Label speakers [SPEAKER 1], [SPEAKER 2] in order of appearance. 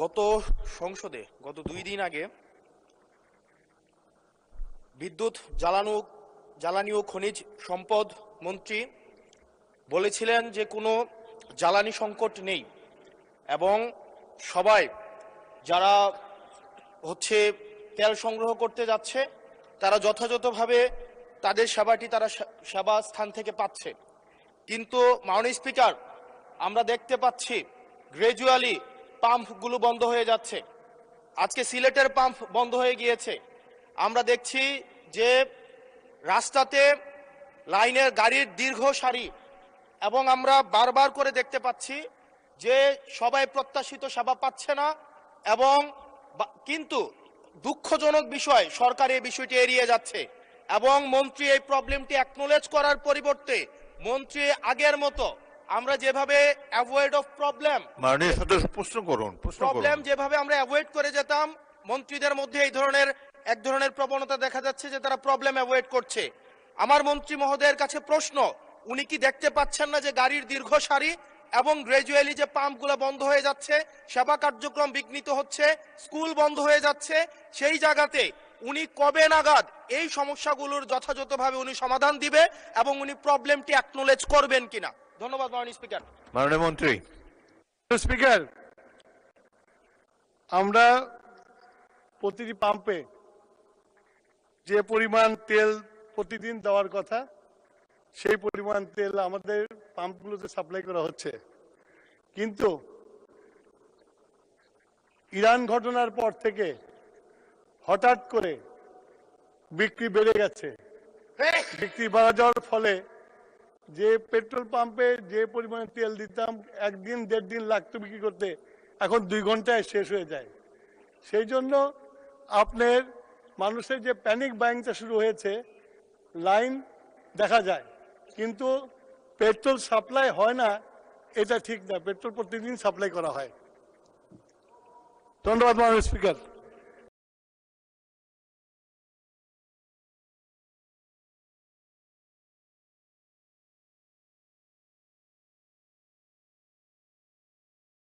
[SPEAKER 1] গত সংসদে গত 2 দিন আগে বিদ্যুৎ জ্বালানি ও খনিজ সম্পদ মন্ত্রী বলেছিলেন যে কোনো জ্বালানি সংকট নেই এবং সবাই যারা তেল সংগ্রহ করতে যাচ্ছে তারা যথাযথভাবে তাদের সেবা স্থান থেকে পাচ্ছে। কিন্তু মাননীয় স্পিকার, আমরা দেখতে পাচ্ছি গ্র্যাজুয়ালি পাম্পগুলো বন্ধ হয়ে যাচ্ছে। আজকে সিলেটের পাম্প বন্ধ হয়ে গিয়েছে। আমরা দেখছি যে রাস্তাতে লাইনের গাড়ির দীর্ঘ সারি এবং আমরা বারবার করে দেখতে পাচ্ছি যে সবাই প্রত্যাশিত সেবা পাচ্ছে না এবং কিন্তু দুঃখজনক বিষয় সরকার এই বিষয়টি এড়িয়ে যাচ্ছে এবং মন্ত্রী এই প্রবলেমটি অ্যাকনোলেজ করার পরিবর্তে মন্ত্রী আগের মতো আমরা যেভাবে অ্যাভয়েড অফ প্রবলেম
[SPEAKER 2] মাননীয় সদস্য প্রবলেম
[SPEAKER 1] যেভাবে আমরা অ্যাভয়েড করে যেতাম, মন্ত্রীদের মধ্যে এক ধরনের প্রবণতা দেখা যাচ্ছে যে তারা প্রবলেম অ্যাভয়েড করছে। আমার মন্ত্রী মহোদয়ের কাছে প্রশ্ন, উনি কি দেখতে পাচ্ছেন না যে গাড়ির দীর্ঘ সারি এবং গ্র্যাজুয়ালি যে পাম্পগুলো বন্ধ হয়ে যাচ্ছে, সেবা কার্যক্রম বিঘ্নিত হচ্ছে, স্কুল বন্ধ হয়ে যাচ্ছে? সেই জায়গাতে উনি কবে নাগাদ এই সমস্যাগুলোর যথাযথভাবে উনি সমাধান দিবে এবং উনি প্রবলেমটি অ্যাকনোলেজ করবেন কিনা? ধন্যবাদ মাননীয় স্পিকার।
[SPEAKER 2] মাননীয় মন্ত্রী।
[SPEAKER 3] স্পিকার, আমরা প্রতিটি পাম্পে যে পরিমাণ তেল প্রতিদিন দেওয়ার কথা সেই পরিমাণ তেল আমাদের পাম্পগুলোতে সাপ্লাই করা হচ্ছে, কিন্তু ইরান ঘটনার পর থেকে হঠাৎ করে বিক্রি বেড়ে গেছে। বিক্রি বাড়া যাওয়ার ফলে যে পেট্রোল পাম্পে যে পরিমাণে তেল দিতাম 1 দিন 1.5 দিন লাগতো বিক্রি করতে, এখন 2 ঘন্টায় শেষ হয়ে যায়। সেই জন্য আপনার মানুষের যে প্যানিক বাইংটা শুরু হয়েছে, লাইন দেখা যায় কিন্তু পেট্রোল সাপ্লাই হয় না, এটা ঠিক না। পেট্রোল প্রতিদিন সাপ্লাই করা হয়। ধন্যবাদ মাননীয় স্পিকার।